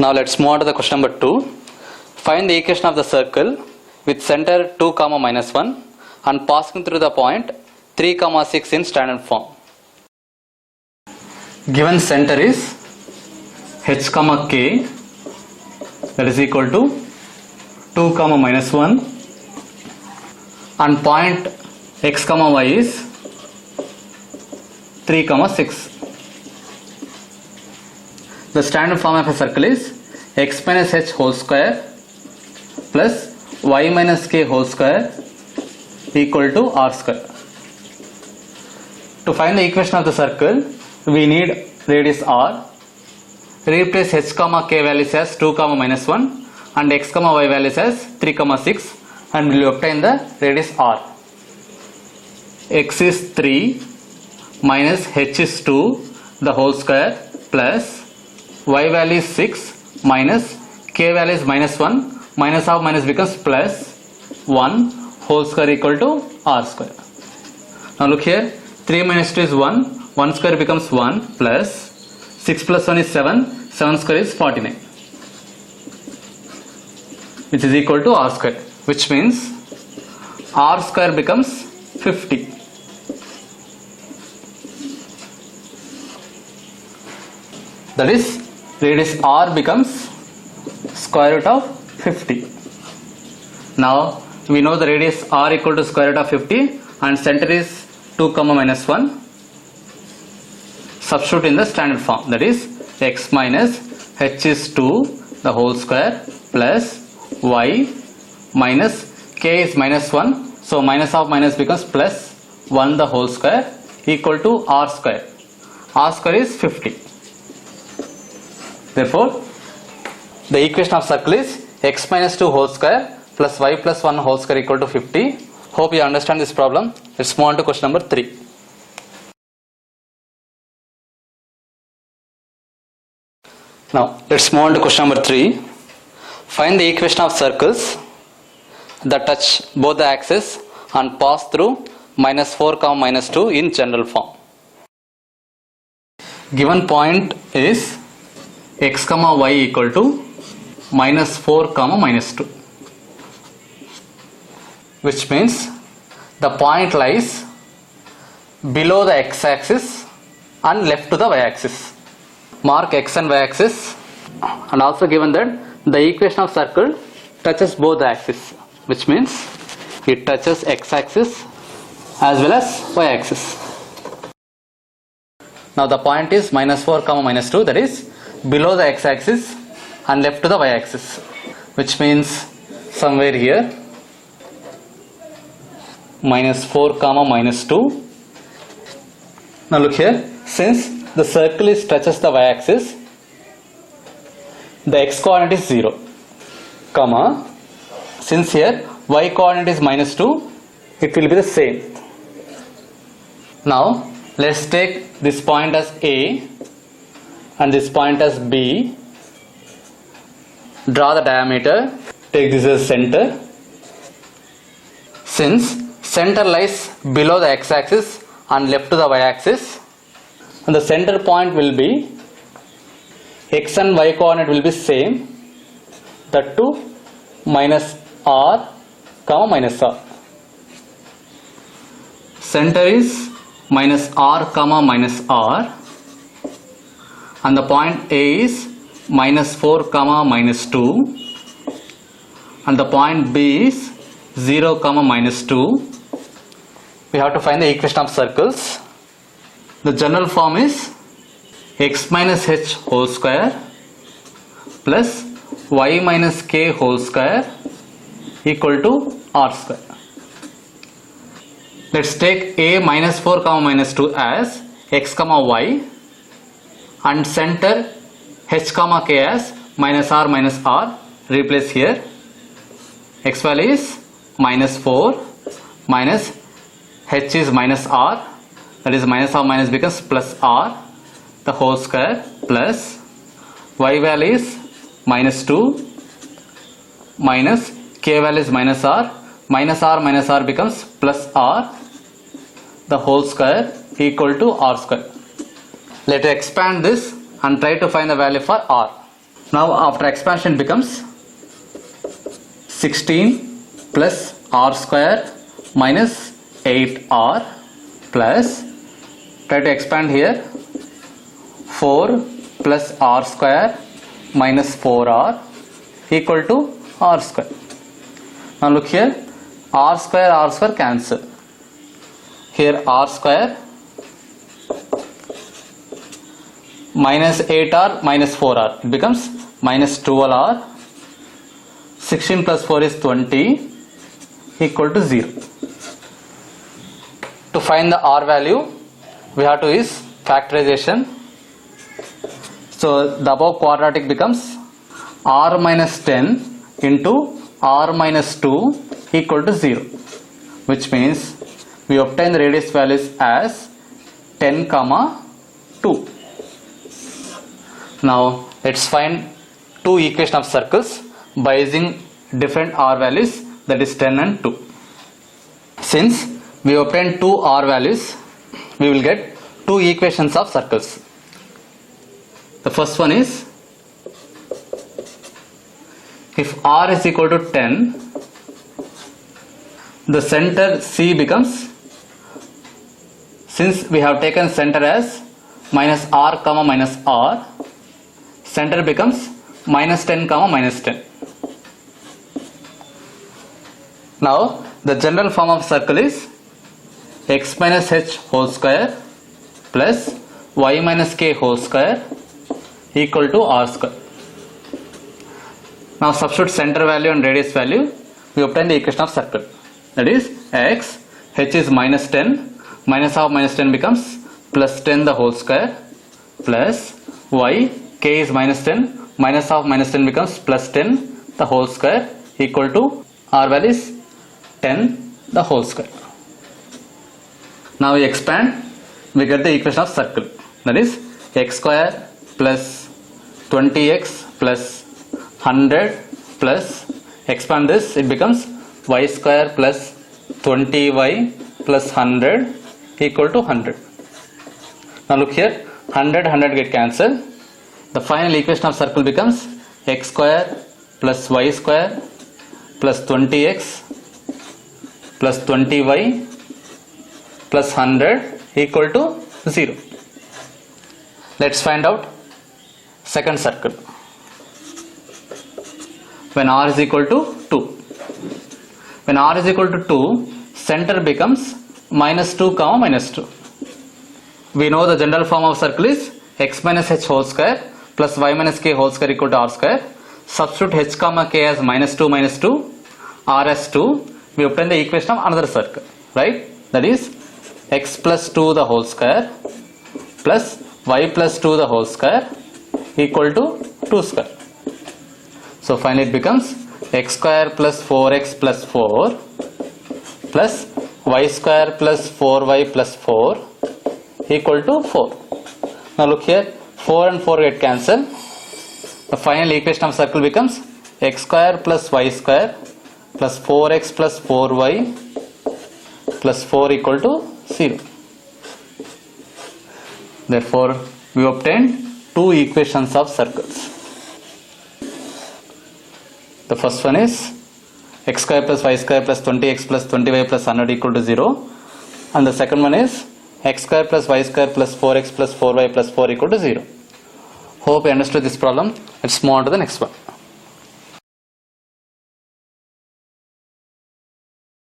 Now let's move on to the question number 2. Find the equation of the circle with center 2, -1 and passing through the point 3, 6 in standard form. Given center is h, k, that is equal to 2, -1 and point x, y is 3, 6. The standard form of a circle is x minus h whole square plus y minus k whole square equal to r square. To find the equation of the circle, we need radius r. Replace h, k values as 2, -1 and x, y values as 3, 6 and we will obtain the radius r. X is 3 minus h is 2 the whole square plus y value is 6 minus k value is -1, minus half minus becomes plus 1 whole square equal to r square. Now look here, 3 minus 2 is 1, 1 square becomes 1 plus 6 plus 1 is 7, 7 square is 49, which is equal to r square, which means r square becomes 50. That is, radius r becomes square root of 50. Now we know the radius r equal to square root of 50 and center is 2, -1. Substitute in the standard form, that is x minus h is 2 the whole square plus y minus k is -1, so minus half minus becomes plus 1 the whole square equal to r square. R square is 50. Therefore, the equation of circle is x minus 2 whole square plus y plus 1 whole square equal to 50. Hope you understand this problem. Let's move on to question number 3. Now, let's move on to question number 3. Find the equation of circles that touch both the axes and pass through -4, -2 in general form. Given point is x, y equal to -4, -2, which means the point lies below the x-axis and left to the y-axis. Mark x and y-axis, and also given that the equation of circle touches both the axes, which means it touches x-axis as well as y-axis. Now the point is -4, -2, that is below the x-axis and left to the y-axis, which means somewhere here -4, -2. Now look here, since the circle is touches the y-axis, the x coordinate is 0, comma, since here y coordinate is -2, it will be the same. Now let's take this point as A and this point as B. Draw the diameter, take this as center. Since center lies below the x-axis and left to the y-axis, and the center point will be x and y coordinate will be same, that too minus r, minus r. Center is minus r, minus r, and the point A is -4, -2, and the point B is 0, -2. We have to find the equation of circles. The general form is x minus h whole square plus y minus k whole square equal to r square. Let's take A -4, -2 as x, y and center h, k as -r, -r. Replace here. X value is -4 minus h is -r, that is minus half minus becomes plus r the whole square plus y value is -2 minus k value is -r, minus r becomes plus r the whole square equal to r square. Let us expand this and try to find the value for r. Now after expansion becomes 16 plus r square minus 8r plus, try to expand here, 4 plus r square minus 4r equal to r square. Now look here, r square cancel. Here r square minus 8r minus 4r, it becomes minus 12r. 16 plus 4 is 20 equal to 0. To find the r value, we have to use factorization. So the above quadratic becomes r minus 10 into r minus 2 equal to 0, which means we obtain the radius values as 10, 2. Now let's find two equations of circles by using different r values, that is 10 and 2. Since we obtain two r values, we will get two equations of circles. The first one is, if r is equal to 10, the center C becomes, since we have taken center as minus r comma minus r, center becomes minus 10 comma minus 10. Now the general form of circle is x minus h whole square plus y minus k whole square equal to r square. Now substitute center value and radius value, we obtain the equation of circle, that is x, h is minus 10, minus half minus 10 becomes plus 10 the whole square, plus y, k is minus 10, minus half minus 10 becomes plus 10 the whole square equal to r value is 10 the whole square. Now we expand, we get the equation of circle, that is x square plus 20x plus 100 plus, expand this, it becomes y square plus 20y plus 100 equal to 100. Now look here, 100 get cancelled. The final equation of circle becomes x square plus y square plus 20x plus 20y plus 100 equal to 0. Let's find out second circle. When r is equal to 2. When r is equal to 2, center becomes minus 2 comma minus 2. We know the general form of circle is x minus h whole square plus y minus k whole square equal to r square. Substitute h comma k as minus 2 minus 2, r as 2. We obtain the equation of another circle, right? That is x plus 2 the whole square plus y plus 2 the whole square equal to 2 square. So finally it becomes x square plus 4x plus 4 plus y square plus 4y plus 4 equal to 4. Now look here, 4 and 4 get cancelled. The final equation of circle becomes x square plus y square plus 4x plus 4y plus 4 equal to 0. Therefore we obtained two equations of circles. The first one is x square plus y square plus 20x plus 20y plus 100 equal to 0, and the second one is x square plus y square plus 4x plus 4y plus 4 equal to 0. Hope you understood this problem. Let's move on to the next one.